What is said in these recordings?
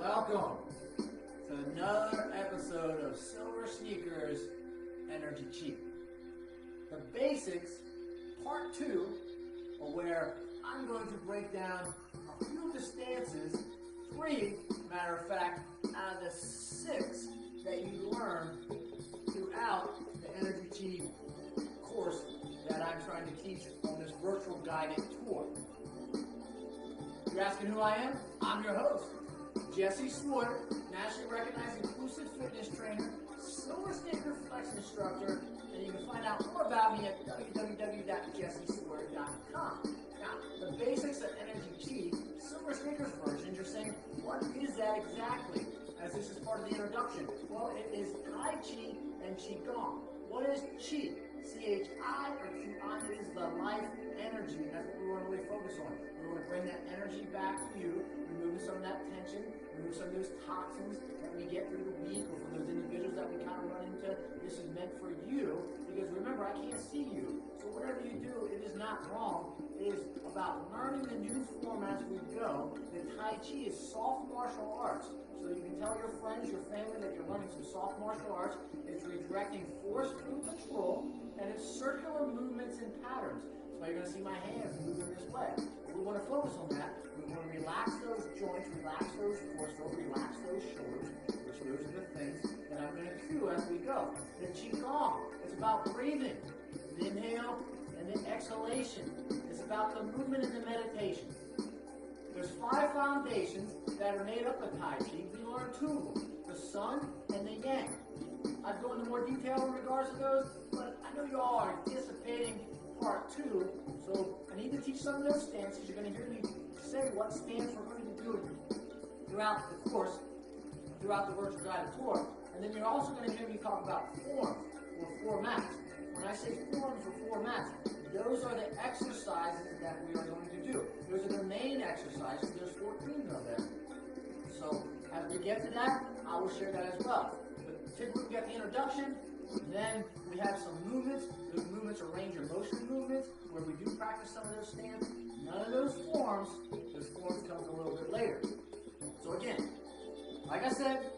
Welcome to another episode of SilverSneakers Enerchi. The basics, part 2, where I'm going to break down a few of the stances, 3, matter of fact, out of the 6 that you learn throughout the Enerchi course that I'm trying to teach on this virtual guided tour. You're asking who I am? I'm your host, Jesse Swoyer, nationally recognized inclusive fitness trainer, SilverSneaker Flex Instructor, and you can find out more about me at www.jesseswoyer.com. Now, the basics of Enerchi, SilverSneakers version, you're saying, what is that exactly? As this is part of the introduction. Well, it is Tai Chi and Qigong. What is Qi? C-H-I or Qi? It is the life energy, and that's what we want to really focus on. We want to bring that energy back to you, remove some of that tension, remove some of those toxins that we get through the week, or from those individuals that we kind of run into. This is meant for you, because remember, I can't see you. So whatever you do, it is not wrong. It is about learning the new form as we go. The Tai Chi is soft martial arts. So you can tell your friends, your family, that you're learning some soft martial arts. It's redirecting force through control, and it's circular movements and patterns. So you're going to see my hands moving this way. We want to focus on that. We want to relax those joints, relax those torso, relax those shoulders, which those are the things that I'm going to do as we go. The Qigong, it's about breathing, the inhale and the exhalation. It's about the movement and the meditation. There's 5 foundations that are made up of Tai Chi. We learn 2 of them, the Sun and the Yang. I'd go into more detail in regards to those, but I know you all are anticipating part 2, so I need to teach some of those stances. You're going to hear me say what stance we're going to be doing throughout the course, throughout the virtual guided tour, and then you're also going to hear me talk about forms or formats. When I say forms or formats, those are the exercises that we are going to do. Those are the main exercises. There's 14 of them. So as we get to that, I will share that as well. But typically we get the introduction, then we have some movements. Those movements are range of motion movements, where we do practice some of those stances. None of those forms come a little bit later. So again, like I said,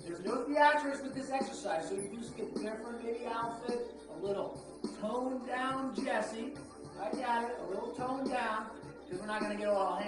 there's no theatrics with this exercise, so you do see a different maybe outfit, a little toned down Jesse. I got it, a little toned down, because we're not going to get all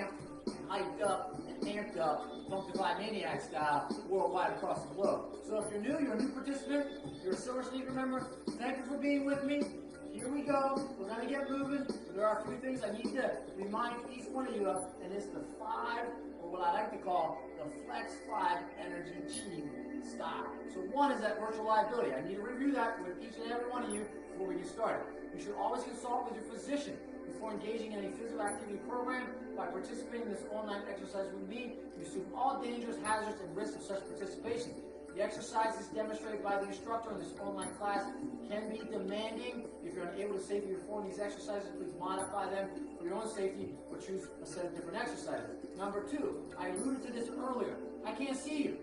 hyped up and amped up, Punctified Maniac style, worldwide across the globe. So if you're new, you're a new participant, you're a SilverSneaker member, thank you for being with me. Here we go. We're going to get moving. There are 3 things I need to remind each one of you of, and it's the 5, or what I like to call the Flex 5 Enerchi style. So 1 is that virtual liability. I need to review that with each and every one of you before we get started. You should always consult with your physician before engaging in a physical activity program. By participating in this online exercise with me, you assume all dangers, hazards, and risks of such participation. The exercises demonstrated by the instructor in this online class can be demanding. If you're unable to safely perform these exercises, please modify them for your own safety or choose a set of different exercises. Number 2, I alluded to this earlier. I can't see you.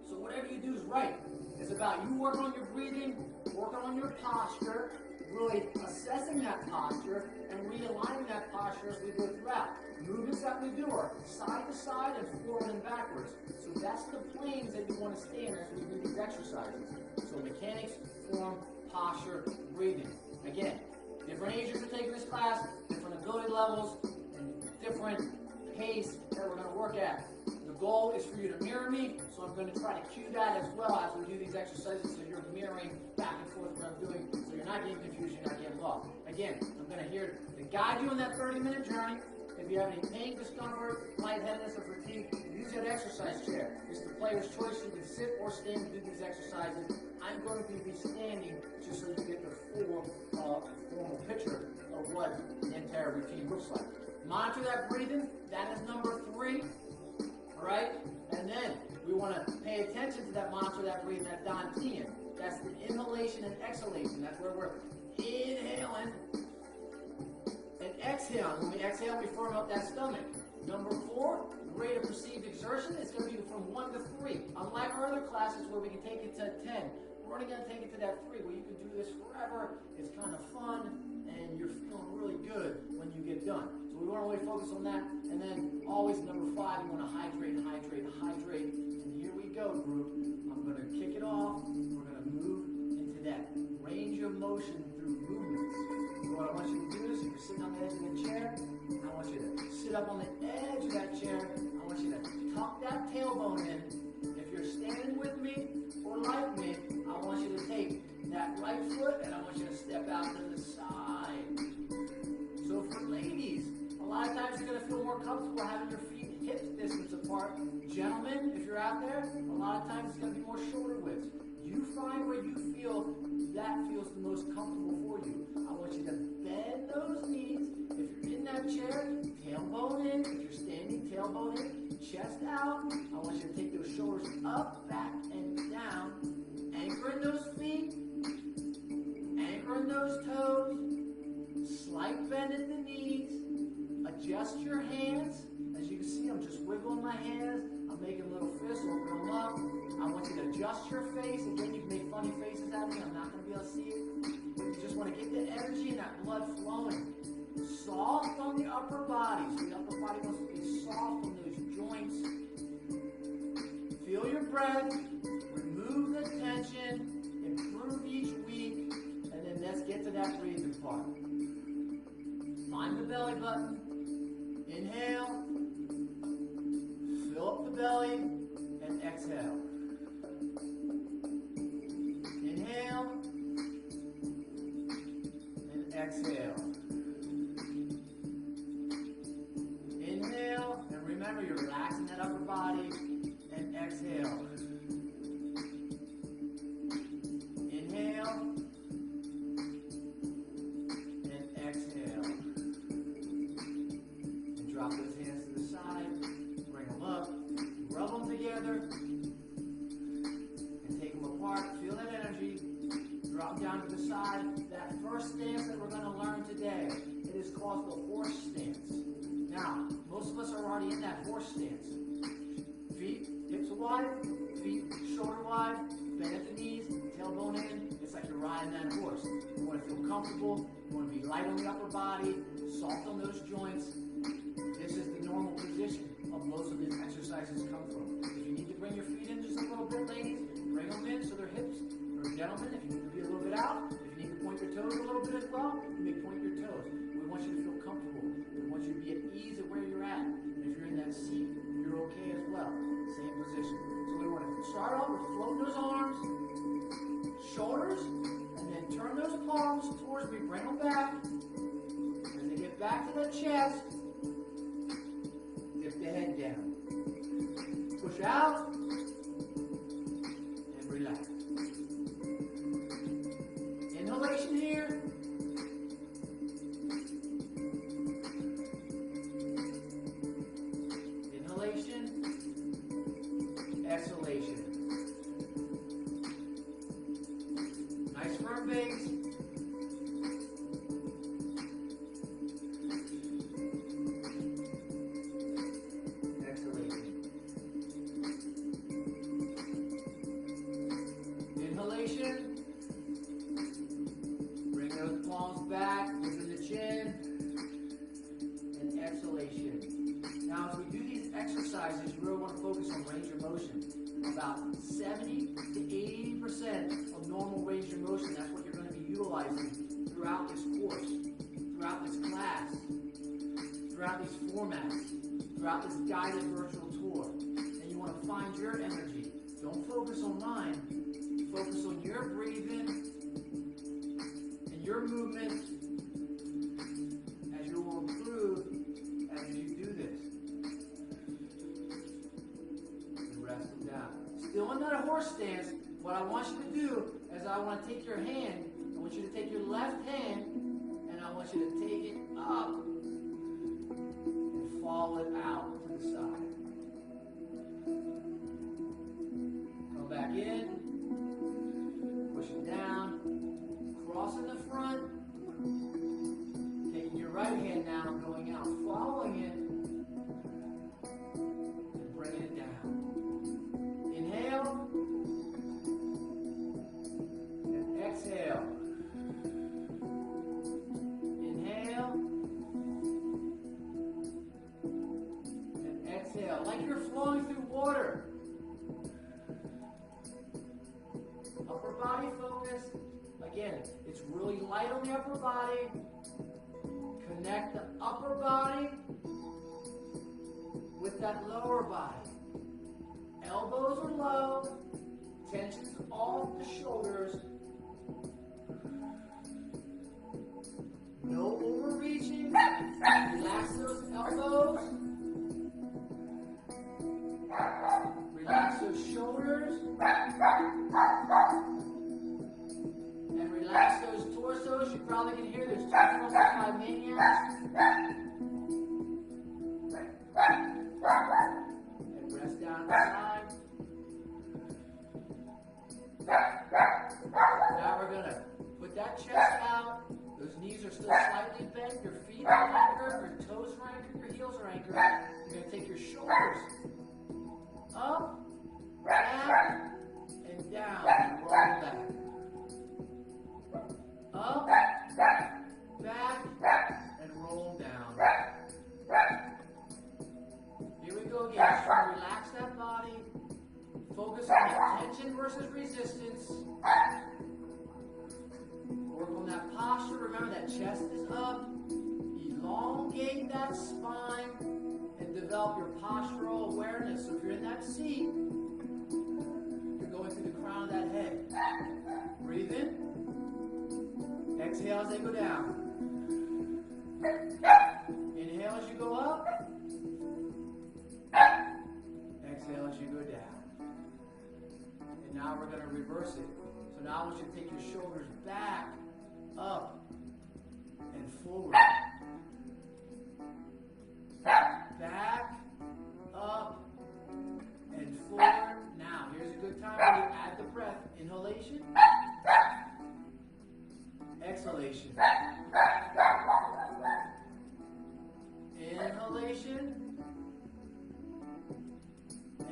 So whatever you do is right. It's about you working on your breathing, working on your posture, really assessing that posture, and realigning that posture as we go throughout. Movements that we do are side to side and forward and backwards. So that's the planes that you want to stay in as we do these exercises. So mechanics, form, posture, breathing. Again, different ages are taking this class, different ability levels, and different pace that we're going to work at. The goal is for you to mirror me, so I'm going to try to cue that as well as we do these exercises, so you're mirroring back and forth what I'm doing, so you're not getting confused, you're not getting lost. Again, I'm going to here to guide you on that 30-minute journey. If you have any pain, discomfort, lightheadedness, or fatigue, use that exercise chair. It's the player's choice. You can sit or stand to do these exercises. I'm going to be standing just so you get the full formal picture of what the entire routine looks like. Monitor that breathing. That is number 3. All right? And then we want to pay attention to that monitor that breathing, that Dantian. That's the inhalation and exhalation. That's where we're inhaling and exhaling. When we exhale, we firm up that stomach. Number 4, the rate of perceived exertion is going to be from 1 to 3. Unlike our other classes where we can take it to 10, we're only going to take it to that 3, where you can do this forever. It's kind of fun, and you're feeling really good when you get done. So we want want to always focus on that. And then always number 5, you want to hydrate, hydrate, hydrate. And here we go, group. I'm going to kick it off. We're going to move into that range of motion through movements. So what I want you to do is, if you're sitting on the edge of the chair, I want you to sit up on the edge of that chair. I want you to tuck that tailbone in. If you're standing with me or like me, I want you to take that right foot and I want you to step out to the side. So for ladies, a lot of times you're going to feel more comfortable having your feet hip distance apart. Gentlemen, if you're out there, a lot of times it's going to be more shoulder width. You find where you feel that feels the most comfortable for you. I want you to bend those knees. If you're in that chair, tailbone in. If you're standing, tailbone in, chest out. I want you to take those shoulders up, back, and down. Anchor in those feet. Anchor in those toes. Slight bend at the knees. Adjust your hands. As you can see, I'm just wiggling my hands. I'm making a little fist, open them up. I want you to adjust your face. Again, you can make funny faces at me. I'm not going to be able to see it. But you just want to get the energy and that blood flowing. Soft on the upper body. So the upper body wants to be soft on those joints. Feel your breath. Remove the tension. Improve each week. And then let's get to that breathing part. Find the belly button. Inhale. Fill up the belly. And exhale. Inhale. And exhale. Inhale. And remember, you're relaxing that upper body. And exhale. Inhale. And exhale. And drop those hands to the side. Bring them up. Rub them together. And take them apart. Feel that energy. Drop down to the side. That first stance that we're going to learn today, it is called the horse stance. Now, most of us are already in that horse stance. Feet hips wide, feet shoulder wide, bend at the knees, tailbone in. It's like you're riding that horse. You want to feel comfortable. You want to be light on the upper body, soft on those joints. This is the normal position of most of these exercises come from. If you need to bring your feet in just a little bit, ladies, bring them in so they're hips. Or gentlemen, if you need to be a little bit out, if you need to point your toes a little bit as well, you may point your toes. We want you to feel comfortable. We want you to be at ease at where you're at. And if you're in that seat, you're okay as well. Same position. So we want to start off with floating those arms, shoulders, and then turn those palms towards me. Bring them back. As they get back to the chest, lift the head down. Push out and relax. Inhalation here. Inhalation. Exhalation. Nice firm base. Exhalation. Inhalation. Bring those palms back, lifting the chin. And exhalation. Now, as we do these exercises, you really want to focus on range of motion. About 70 to 80% of normal range of motion, that's what you're going to be utilizing throughout this course, throughout this class, throughout these formats, throughout this guided virtual tour. And you want to find your energy. Don't focus on mine. Focus on your breathing and your movement as you will improve as you do this. And rest them down. Still in that horse stance, what I want you to do is I want to take your hand, I want you to take your left hand, and I want you to take it up and fall it out to the side. Come back in. Push it down, cross in the front, taking your right hand now, going out, following it, and bringing it down. Inhale, and exhale. Inhale, like you're flowing through water. Upper body focus. Again, it's really light on the upper body. Connect the upper body with that lower body. Elbows are low. Tension's off the shoulders. No overreaching. Relax those elbows. Relax those shoulders. And relax those torsos. You probably can hear there's 2 5 maniacs. And rest down the side. Now we're going to put that chest out. Those knees are still slightly bent. Your feet are anchored. Your toes are anchored. Your heels are anchored. You're going to take your shoulders up, back, and down. And roll back. Up, back, and roll down. Here we go again. Just try to relax that body. Focus on the tension versus resistance. Work on that posture. Remember that chest is up. Elongate that spine and develop your postural awareness. So if you're in that seat, you're going through the crown of that head. Breathe in. Exhale as they go down. Inhale as you go up. Exhale as you go down. And now we're going to reverse it. So now I want you to take your shoulders back, up, and forward. Back, up, and forward. Now, here's a good time where you add the breath. Inhalation. Exhalation. Inhalation.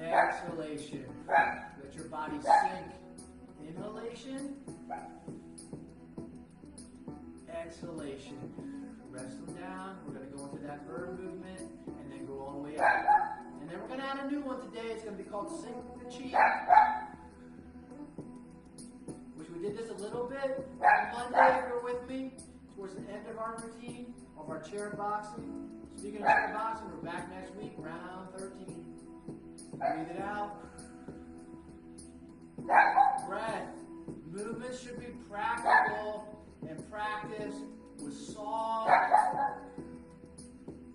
Exhalation. Let your body sink. Inhalation. Exhalation. Rest them down. We're going to go into that bird movement and then go all the way up. And then we're going to add a new one today. It's going to be called Sync the Chi. Which we did this a little bit on Monday if you were with me. Towards the end of our routine of our chair boxing. Speaking of chair boxing, we're back next week, round 13. Breathe it out. Breath. Movements should be practical and practiced with soft,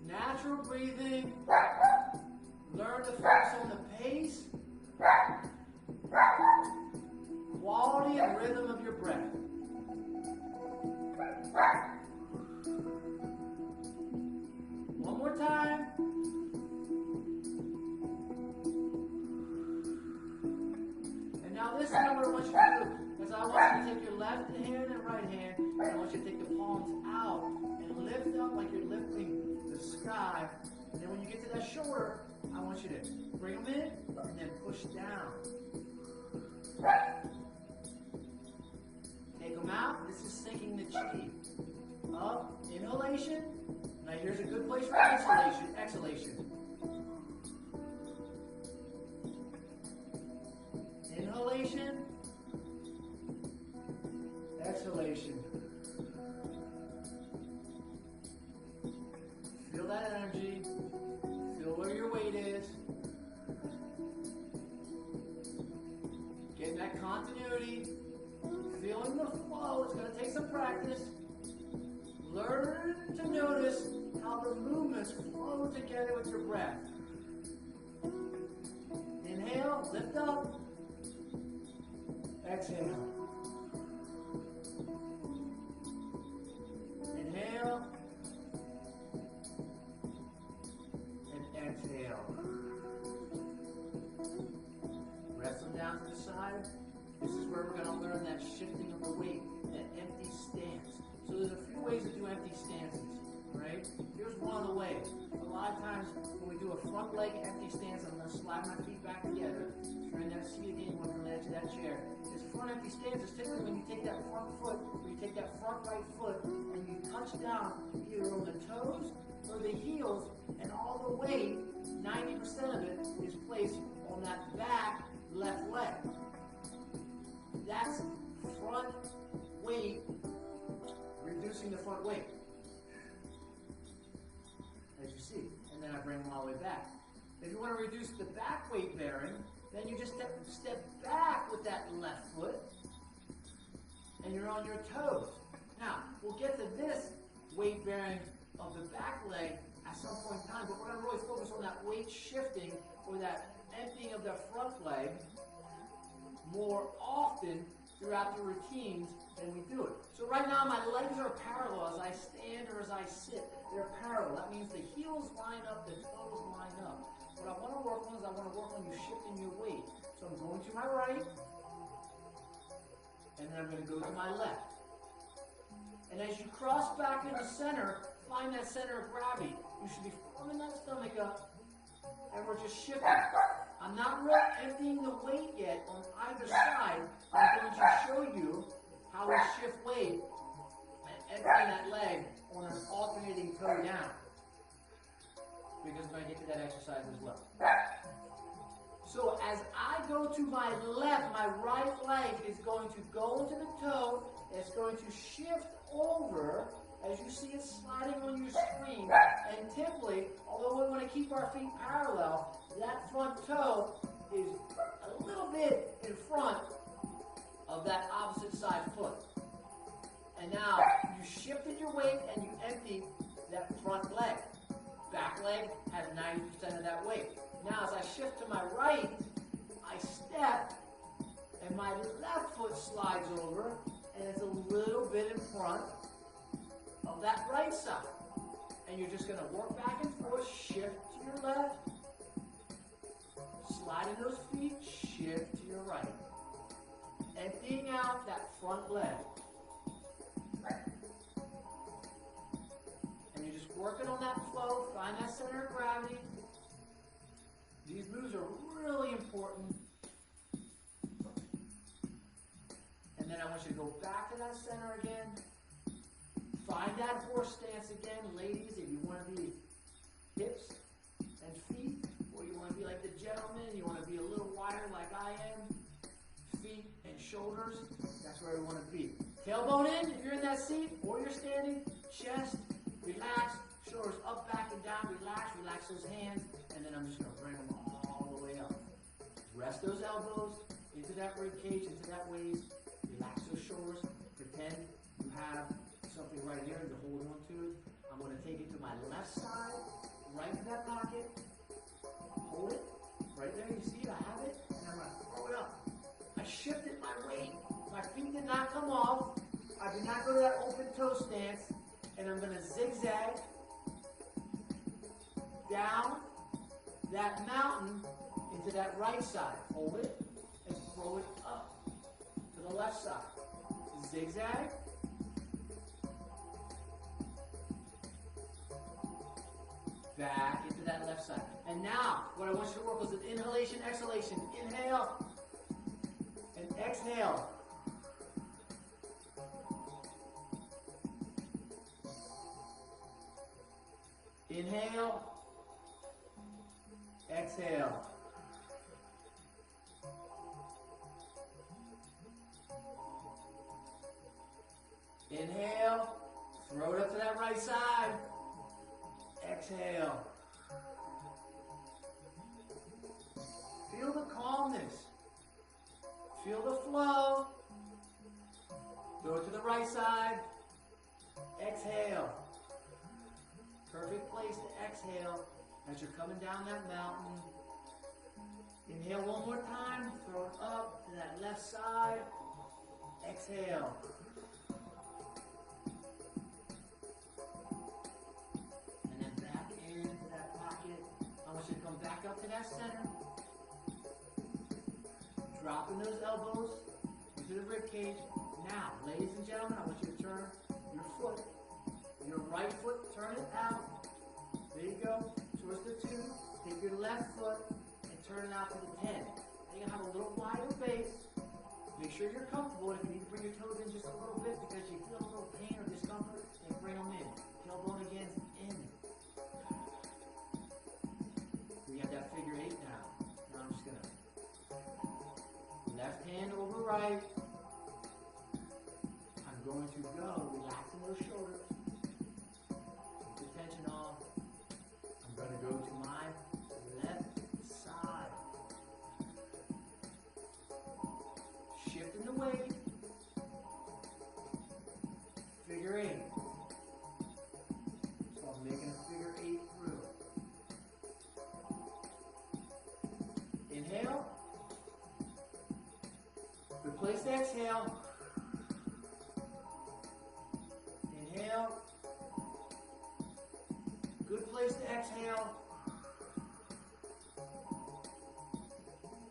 natural breathing. Learn to focus on the pace, quality, and rhythm of your breath. One more time. And now this time what I want you to do is I want you to take your left hand and right hand, and I want you to take the palms out and lift up like you're lifting the sky. And then when you get to that shoulder, I want you to bring them in and then push down. Take them out. This is sinking the chi. Up, inhalation. Now here's a good place for exhalation. Exhalation. Inhalation. Exhalation. Feel that energy. Feel where your weight is. Getting that continuity. Feeling the flow. It's going to take some practice. Learn to notice how the movements flow together with your breath. Inhale, lift up. Exhale. Inhale. And exhale. Rest them down to the side. This is where we're going to learn that shifting of the weight, that empty stance. So there's a few ways to do empty stances, right? Here's one of the ways. A lot of times when we do a front leg empty stance, I'm going to slide my feet back together. If you're in that seat again, you want to edge of that chair. This front empty stance is typically when you take that front foot, or you take that front right foot, and you touch down either on the toes or the heels, and all the weight 90% of it is placed on that back left leg. That's front weight, reducing the front weight, as you see. And then I bring them all the way back. If you want to reduce the back weight bearing, then you just step back with that left foot, and you're on your toes. Now, we'll get to this weight bearing of the back leg at some point in time, but we're going to really focus on that weight shifting or that emptying of the front leg more often throughout the routines than we do it. So right now my legs are parallel as I stand or as I sit. They're parallel. That means the heels line up, the toes line up. What I want to work on is I want to work on you shifting your weight. So I'm going to my right, and then I'm going to go to my left. And as you cross back in the center, find that center of gravity. You should be firming that stomach up, and we're just shifting. I'm not really emptying the weight yet on either side. I'm going to show you how we shift weight and emptying that leg on an alternating toe down. Because we're going to get to that exercise as well. So as I go to my left, my right leg is going to go into the toe. It's going to shift over, as you see it sliding on your screen. And typically, although we want to keep our feet parallel, that front toe is a little bit in front of that opposite side foot. And now you shifted your weight and you empty that front leg. Back leg has 90% of that weight. Now as I shift to my right, I step and my left foot slides over and it's a little bit in front of that right side. And you're just going to work back and forth, shift to your left, slide in those feet, shift to your right. Emptying out that front leg. And you're just working on that flow, find that center of gravity. These moves are really important. And then I want you to go back to that center again. Find that horse stance again. Ladies, if you want to be hips and feet, or you want to be like the gentleman, you want to be a little wider like I am, feet and shoulders, that's where we want to be. Tailbone in if you're in that seat, or you're standing, chest, relax, shoulders up, back, and down, relax those hands, and then I'm just going to bring them all the way up. Rest those elbows into that rib cage, into that waist, relax those shoulders, pretend you have something right here and to hold on to it. I'm going to take it to my left side, right in that pocket, hold it, right there, you see it, I have it, and I'm going to throw it up. I shifted my weight, my feet did not come off, I did not go to that open toe stance, and I'm going to zigzag down that mountain into that right side. Hold it and throw it up to the left side. Zigzag. Back into that left side. And now, what I want you to work with is inhalation, exhalation. Inhale and exhale. Inhale, exhale. Inhale, throw it up to that right side. Exhale. Feel the calmness. Feel the flow. Go to the right side. Exhale. Perfect place to exhale as you're coming down that mountain. Inhale one more time. Throw it up to that left side. Exhale. And then back into that pocket. I want you to come back up to that center. Dropping those elbows into the rib cage. Now, ladies and gentlemen, I want you to turn your foot. Your right foot, turn it out. There you go. Towards the 2. Take your left foot and turn it out to the 10. Now you're going to have a little wider base. Make sure you're comfortable. If you need to bring your toes in just a little bit because you feel a little pain or discomfort, then bring them in. Tailbone again in. We right. I'm going to go relaxing those shoulders. Take the tension off. I'm going to go to my left side. Shifting the weight. Figure 8. So I'm making a figure 8 through. Inhale. Replace the exhale. Inhale. Good place to exhale.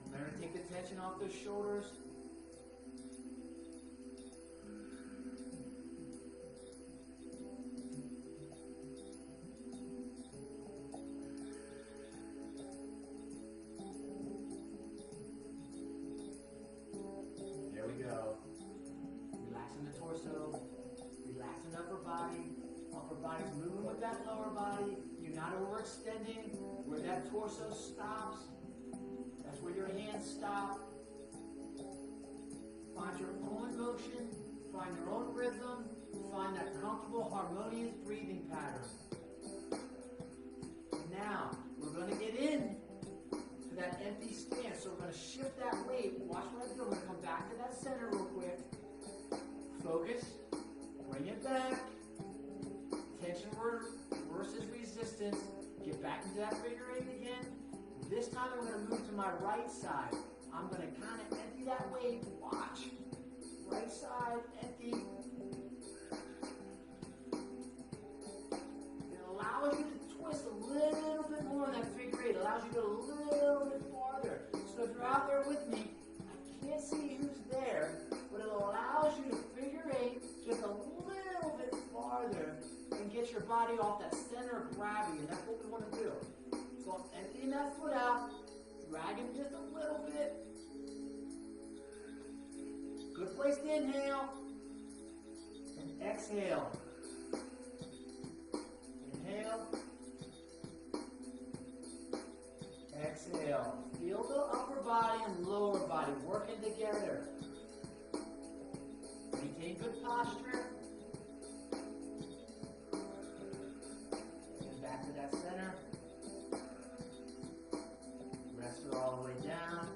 Remember to take the tension off those shoulders. There we go. Relaxing the torso, relaxing the upper body. Upper body's moving with that lower body. You're not overextending. Where that torso stops, that's where your hands stop. Find your own motion, find your own rhythm, find that comfortable, harmonious breathing pattern. Now, we're going to get in to that empty stance. So we're going to shift that weight. Watch what I do. I'm going to come back to that center real quick. Focus. Bring it back. Tension versus resistance. Get back into that figure 8 again. This time I'm going to move to my right side. I'm going to kind of empty that weight. Watch. Right side, empty. It allows you to twist a little bit more in that figure 8. It allows you to go a little bit farther. So if you're out there with me, I can't see who's there, but it allows you to figure 8 just a little bit farther and get your body off that center of gravity, and that's what we want to do. So I'm emptying that foot out, dragging just a little bit. Good place to inhale and exhale. Inhale. Exhale. Feel the upper body and lower body working together. Maintain good posture. And back to that center. Rest her all the way down.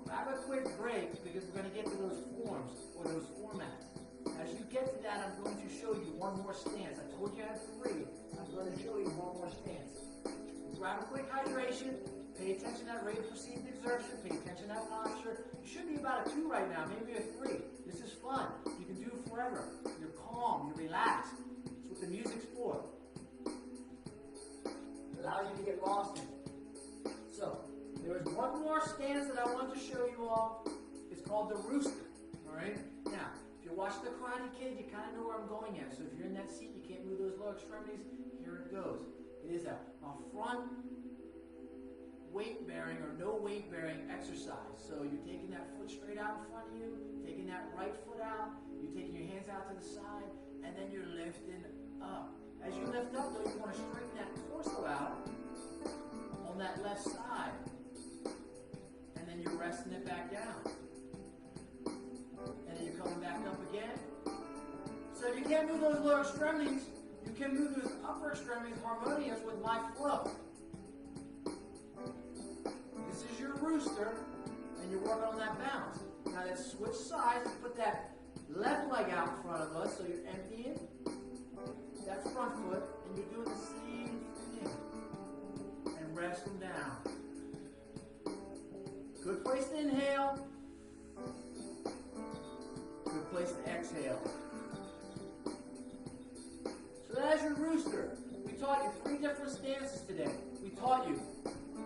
Grab a quick break because we're going to get to those forms or those formats. As you get to that, I'm going to show you one more stance. I told you I had 3. I'm going to show you one more stance. Grab a quick hydration. Pay attention to that rate of perceived exertion. Pay attention to that posture. You should be about a 2 right now, maybe a 3. This is fun. You can do it forever. You're calm. You're relaxed. That's what the music's for. It allows you to get lost in it. So, there's one more stance that I want to show you all. It's called the rooster. All right? Now, if you watch The Karate Kid, you kind of know where I'm going at. So if you're in that seat, you can't move those lower extremities, here it goes. It is a front weight-bearing or no weight-bearing exercise. So you're taking that foot straight out in front of you, taking that right foot out, you're taking your hands out to the side, and then you're lifting up. As you lift up, though, you want to straighten that torso out on that left side. And then you're resting it back down. And then you're coming back up again. So if you can't move those lower extremities, you can move those upper extremities harmonious with my flow. This is your rooster, and you're working on that balance. Now let's switch sides and put that left leg out in front of us, so you're emptying that front foot, and you're doing the same thing. And rest them down. Good place to inhale. Good place to exhale. So that's your rooster. We taught you 3 different stances today. We taught you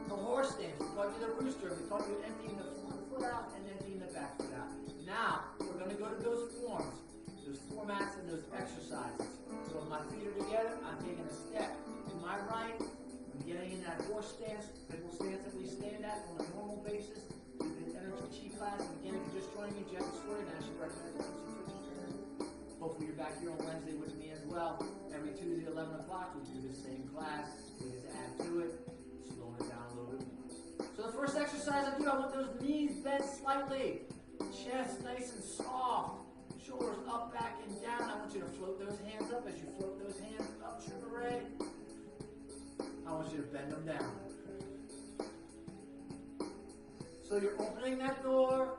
the horse stance. We taught you the rooster. We taught you emptying the front foot out and emptying the back foot out. Now, we're going to go to those forms, those formats and those exercises. So if my feet are together, I'm taking a step to my right. I'm getting in that horse stance, typical stance that we stand at on a normal basis. We've been Enerchi class. And again, if you're just joining me, Jesse Swoyer, National Recommended Trainer. Hopefully you're back here on Wednesday with me as well. Every Tuesday at 11 o'clock, we do the same class. We just add to it, slowing it down a little bit more. So the first exercise I do, I want those knees bent slightly. Chest nice and soft. Shoulders up, back, and down. I want you to float those hands up. As you float those hands up, Sugar Ray, I want you to bend them down. So you're opening that door.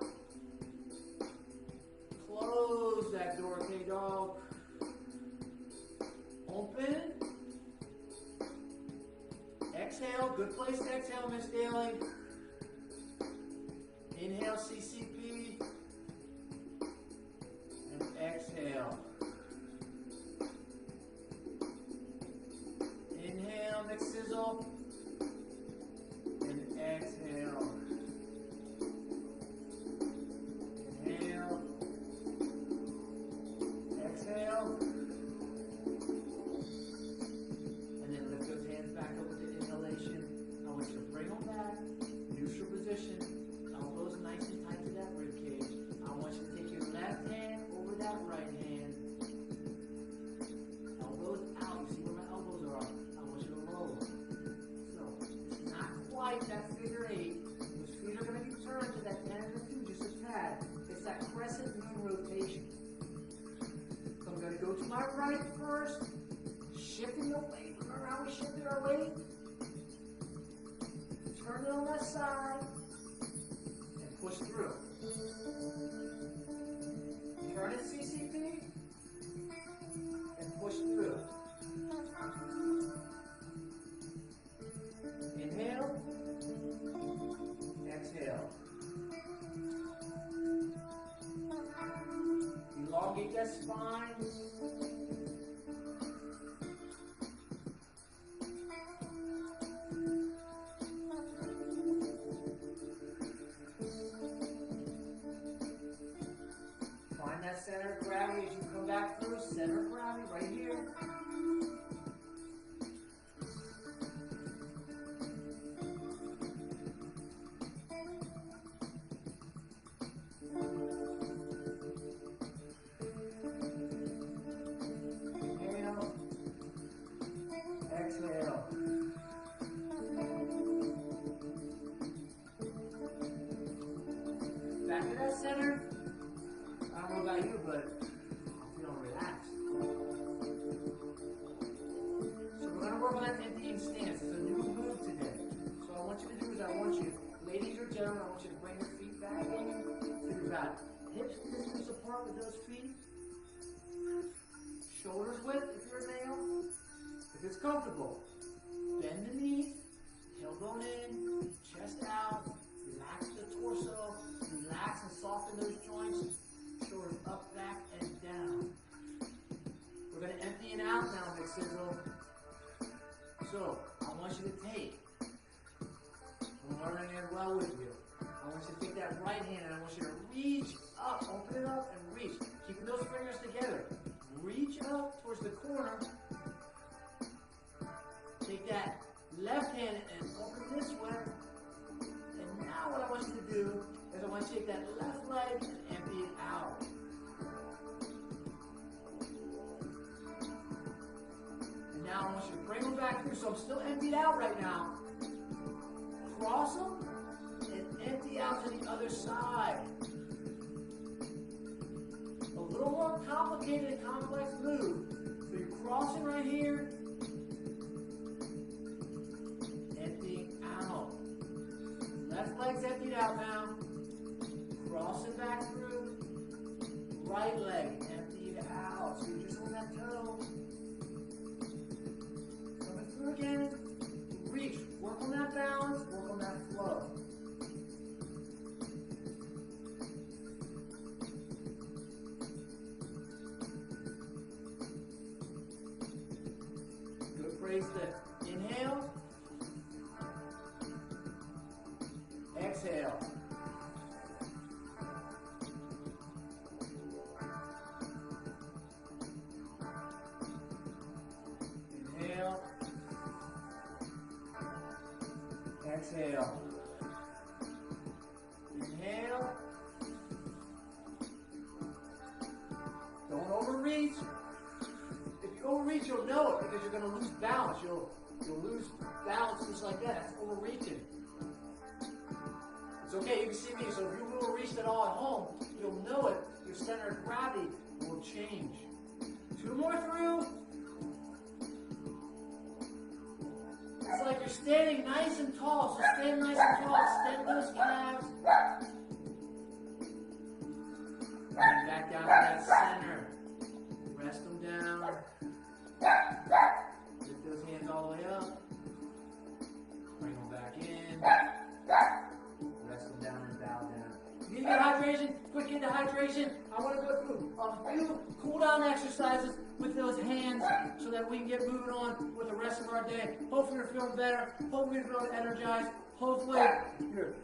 Close that door, K-Dog. Open. Exhale. Good place to exhale, Miss Daly. Inhale, CCP. And exhale. Inhale, McSizzle. And exhale. Inhale. Exhale. And then lift those hands back up with the inhalation. I want you to bring them back. Neutral position. Elbows nice and tight to that rib cage. I want you to take your left hand over that right hand. Elbows out. You see where my elbows are? I want you to roll. So, it's not quite that figure eight. Those feet are going to be turned to that 10 and a 2, just a tad. It's that crescent moon rotation. So I'm going to go to my right first. Shifting the weight. Remember how we shifted our weight? Turn it on that side. And push through. Turn it CCP. And push through. Inhale. Exhale. Elongate that spine. Find that center of gravity as you come back through. Center of gravity right here. Inhale. Exhale. Back to that center. I don't know about you, but I'm feeling relaxed. So we're going to work on that emptying stance. It's a new move today. So what I want you to do is I want you, ladies or gentlemen, I want you to bring your feet back in. So you've got hips distance apart with those feet. Shoulders width if you're a male. If it's comfortable, bend the knees, tailbone in, chest out, relax the torso, relax and soften those joints. Shoulders up, back, and down. We're going to empty it out now, McSizzle. So, I want you to take, I'm learning it well with you. I want you to take that right hand and I want you to reach up, open it up and reach. Keeping those fingers together. Reach up towards the corner. Take that left hand and open this way. And now what I want you to do is I want you to take that left leg and empty it out. And now I want you to bring them back through. So I'm still emptied out right now. Cross them and empty out to the other side. A little more complicated and complex move. So you're crossing right here. Emptying out. Left leg's emptied out now. Crossing back through. Right leg emptied out. So you're just on that toe. Coming through again. Reach. Work on that balance. Work on that flow. Good praise lift. Inhale. Exhale. Inhale. Exhale. Inhale. Don't overreach. If you overreach, you'll know it because you're going to lose balance. You'll lose balance just like that. That's overreaching. It's okay, you can see me. So if you overreach, reached it all at home, you'll know it. Your center of gravity will change. 2 more through. It's like you're standing nice and tall, so stand nice and tall. Extend those calves. And back down to that center. Rest them down. Lift those hands all the way up. Bring them back in. Rest them down and bow down. You need to get hydration, quick into hydration. I want to go through a few cool down exercises with those hands so that we can get moving on with the rest of our day. Hopefully you're feeling better. Hopefully you're feeling energized. Hopefully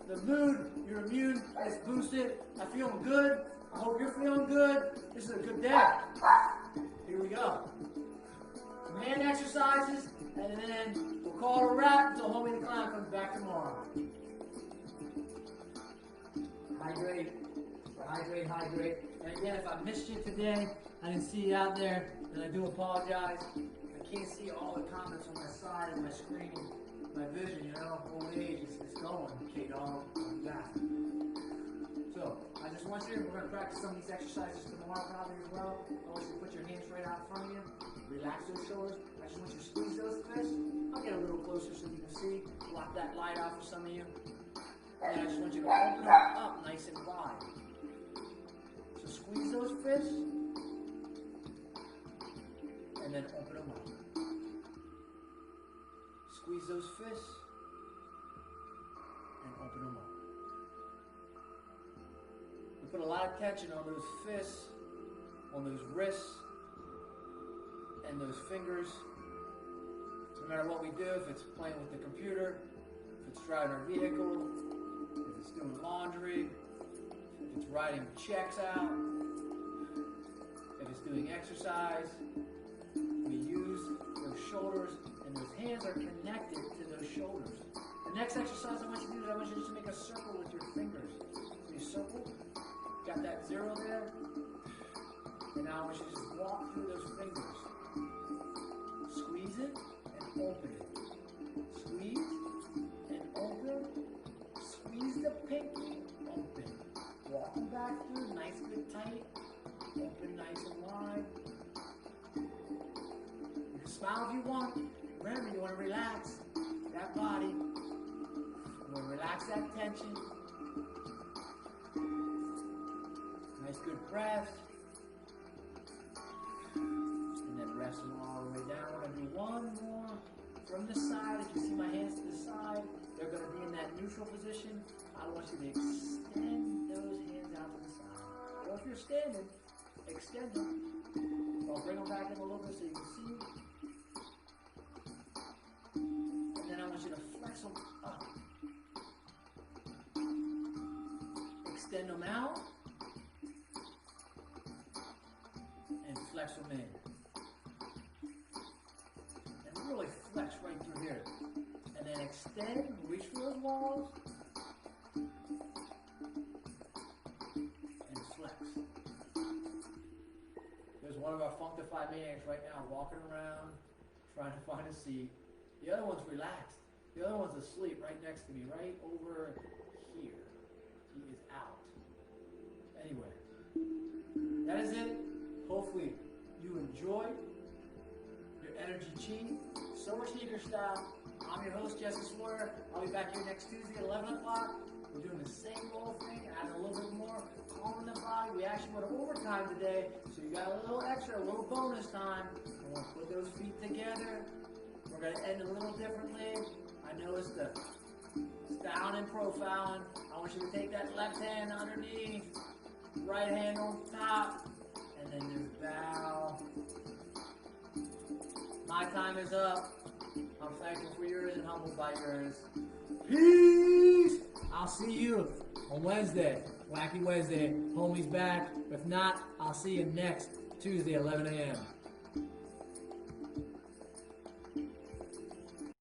the mood, your immune is boosted. I'm feeling good. I hope you're feeling good. This is a good day. Here we go. Some hand exercises, and then we'll call it a wrap until Homie the Clown comes back tomorrow. Hydrate, hydrate, hydrate. And again, if I missed you today, I didn't see you out there, then I do apologize. I can't see all the comments on my side of my screen. My vision, you know, old age is going. K-Dog, I'm back. So, I just want you, we're going to practice some of these exercises tomorrow probably as well. I want you to put your hands right out in front of you. Relax those shoulders. I just want you to squeeze those fists. I'll get a little closer so you can see. Block that light out for some of you. And I just want you to open them up nice and wide. So squeeze those fists. And then open them up. Squeeze those fists. And open them up. We put a lot of tension on those fists, on those wrists, and those fingers. No matter what we do, if it's playing with the computer, if it's driving our vehicle, if it's doing laundry, if it's writing checks out, if it's doing exercise, we use those shoulders, and those hands are connected to those shoulders. The next exercise I want you to do is I want you just to make a circle with your fingers. You circle, got that 0 there, and now I want you to just walk through those fingers. Squeeze it and open it. Squeeze and open. Squeeze the pinky, open. Walking back through, nice, good, tight. Open nice and wide. You can smile if you want. Remember, you want to relax that body. You want to relax that tension. Nice, good breath. And then rest them all the way down. We're going to do one more from the side. If you see my hands to the side, they're going to be in that neutral position. I want you to extend those hands out to the side. Or if you're standing, extend them. I'll bring them back in a little bit so you can see. And then I want you to flex them up. Extend them out. And flex them in. And really flex right through here. And then extend, reach for those walls. And flex. There's one of our Functified maniacs right now walking around, trying to find a seat. The other one's relaxed. The other one's asleep right next to me, right over here. He is out. Anyway, that is it. Hopefully you enjoy your Energy Chi, SilverSneaker style. I'm your host, Jesse Swoyer. I'll be back here next Tuesday at 11 o'clock. We're doing the same old thing, adding a little bit more, calming the body. We actually went overtime today, so you got a little extra, a little bonus time. I want to put those feet together. We're going to end a little differently. I noticed the styling and profiling. I want you to take that left hand underneath, right hand on top, and then just bow. My time is up. I'm thankful for yours and humbled by yours. Peace! I'll see you on Wednesday. Wacky Wednesday. Homie's back. If not, I'll see you next Tuesday at 11 a.m.